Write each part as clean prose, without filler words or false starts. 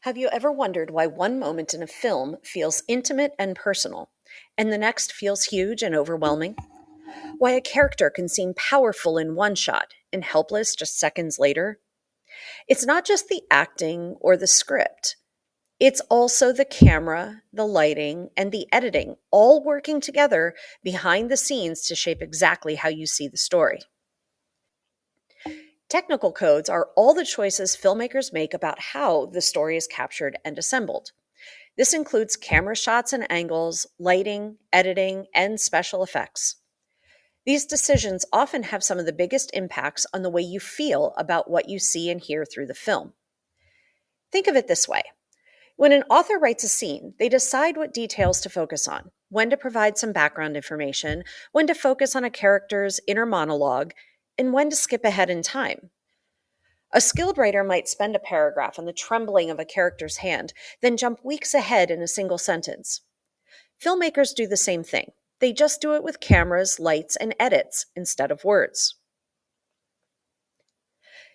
Have you ever wondered why one moment in a film feels intimate and personal, and the next feels huge and overwhelming? Why a character can seem powerful in one shot and helpless just seconds later? It's not just the acting or the script, it's also the camera, the lighting, and the editing all working together behind the scenes to shape exactly how you see the story. Technical codes are all the choices filmmakers make about how the story is captured and assembled. This includes camera shots and angles, lighting, editing, and special effects. These decisions often have some of the biggest impacts on the way you feel about what you see and hear through the film. Think of it this way. When an author writes a scene, they decide what details to focus on, when to provide some background information, when to focus on a character's inner monologue, and when to skip ahead in time. A skilled writer might spend a paragraph on the trembling of a character's hand, then jump weeks ahead in a single sentence. Filmmakers do the same thing. They just do it with cameras, lights, and edits instead of words.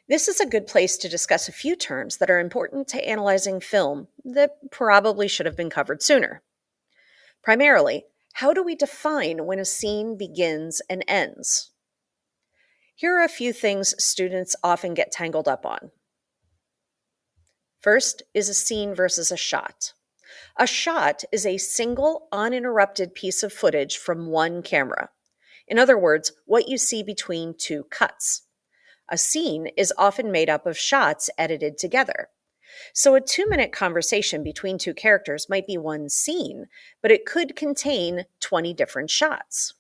This is a good place to discuss a few terms that are important to analyzing film that probably should have been covered sooner. Primarily, how do we define when a scene begins and ends? Here are a few things students often get tangled up on. First is a scene versus a shot. A shot is a single, uninterrupted piece of footage from one camera. In other words, what you see between two cuts. A scene is often made up of shots edited together. So a 2-minute conversation between two characters might be one scene, but it could contain 20 different shots.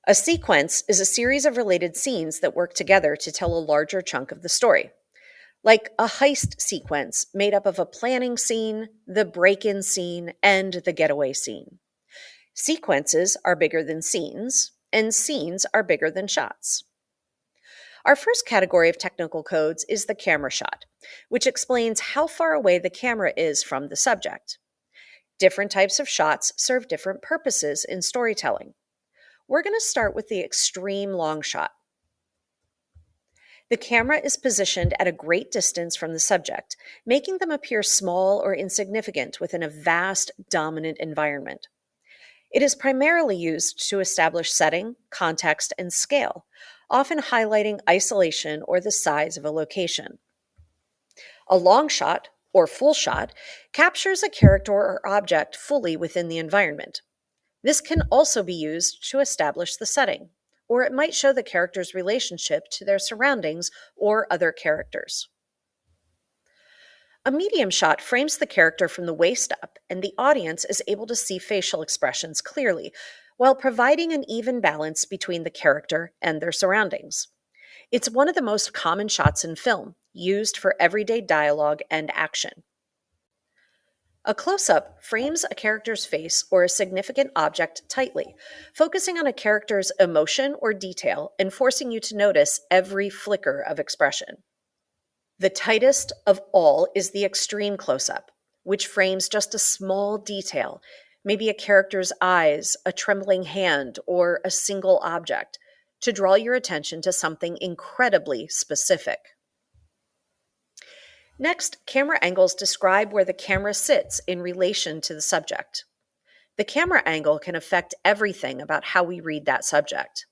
A sequence is a series of related scenes that work together to tell a larger chunk of the story. Like a heist sequence made up of a planning scene, the break-in scene, and the getaway scene. Sequences are bigger than scenes, and scenes are bigger than shots. Our first category of technical codes is the camera shot, which explains how far away the camera is from the subject. Different types of shots serve different purposes in storytelling. We're going to start with the extreme long shot. The camera is positioned at a great distance from the subject, making them appear small or insignificant within a vast, dominant environment. It is primarily used to establish setting, context, and scale, often highlighting isolation or the size of a location. A long shot, or full shot, captures a character or object fully within the environment. This can also be used to establish the setting, or it might show the character's relationship to their surroundings or other characters. A medium shot frames the character from the waist up, and the audience is able to see facial expressions clearly, while providing an even balance between the character and their surroundings. It's one of the most common shots in film, used for everyday dialogue and action. A close-up frames a character's face or a significant object tightly, focusing on a character's emotion or detail and forcing you to notice every flicker of expression. The tightest of all is the extreme close-up, which frames just a small detail, maybe a character's eyes, a trembling hand, or a single object, to draw your attention to something incredibly specific. Next, camera angles describe where the camera sits in relation to the subject. The camera angle can affect everything about how we read that subject.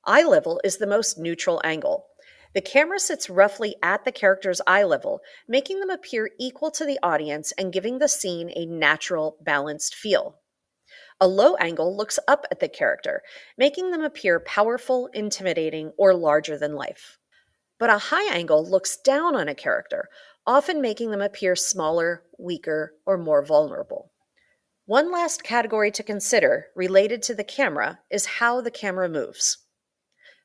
Eye level is the most neutral angle. The camera sits roughly at the character's eye level, making them appear equal to the audience and giving the scene a natural, balanced feel. A low angle looks up at the character, making them appear powerful, intimidating, or larger than life. But a high angle looks down on a character, often making them appear smaller, weaker, or more vulnerable. One last category to consider related to the camera is how the camera moves.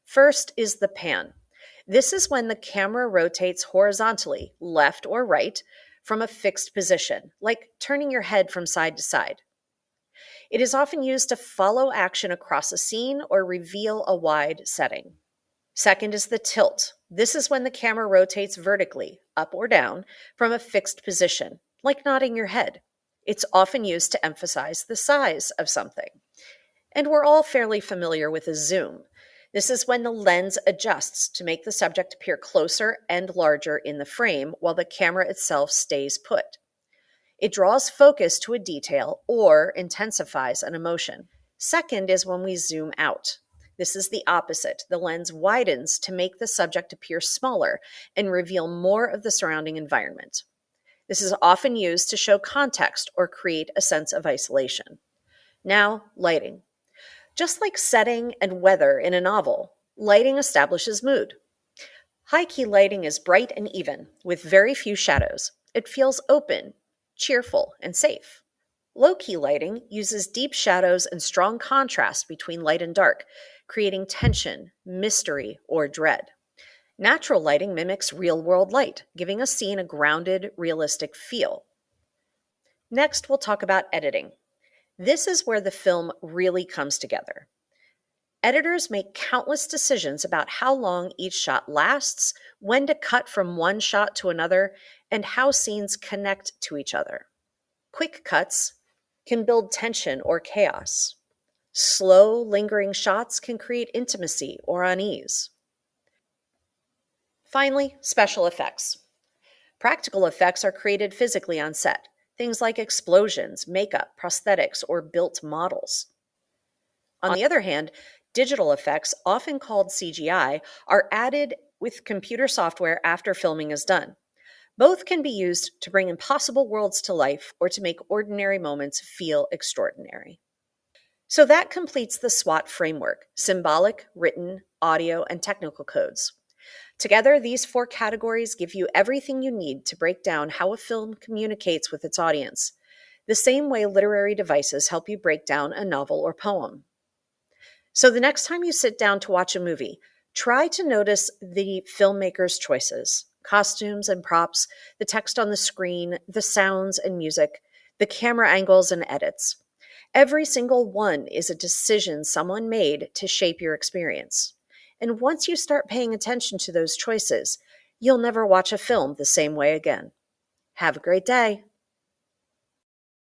First is the pan. This is when the camera rotates horizontally, left or right, from a fixed position, like turning your head from side to side. It is often used to follow action across a scene or reveal a wide setting. Second is the tilt. This is when the camera rotates vertically, up or down, from a fixed position, like nodding your head. It's often used to emphasize the size of something. And we're all fairly familiar with a zoom. This is when the lens adjusts to make the subject appear closer and larger in the frame while the camera itself stays put. It draws focus to a detail or intensifies an emotion. Second is when we zoom out. This is the opposite. The lens widens to make the subject appear smaller and reveal more of the surrounding environment. This is often used to show context or create a sense of isolation. Now, lighting. Just like setting and weather in a novel, lighting establishes mood. High key lighting is bright and even, with very few shadows. It feels open, cheerful, and safe. Low key lighting uses deep shadows and strong contrast between light and dark, creating tension, mystery, or dread. Natural lighting mimics real world light, giving a scene a grounded, realistic feel. Next, we'll talk about editing. This is where the film really comes together. Editors make countless decisions about how long each shot lasts, when to cut from one shot to another, and how scenes connect to each other. Quick cuts can build tension or chaos. Slow, lingering shots can create intimacy or unease. Finally, special effects. Practical effects are created physically on set, things like explosions, makeup, prosthetics, or built models. On the other hand, digital effects, often called CGI, are added with computer software after filming is done. Both can be used to bring impossible worlds to life or to make ordinary moments feel extraordinary. So that completes the SWOT framework: symbolic, written, audio, and technical codes. Together, these 4 categories give you everything you need to break down how a film communicates with its audience, the same way literary devices help you break down a novel or poem. So the next time you sit down to watch a movie, try to notice the filmmaker's choices: costumes and props, the text on the screen, the sounds and music, the camera angles and edits. Every single one is a decision someone made to shape your experience. And once you start paying attention to those choices, you'll never watch a film the same way again. Have a great day.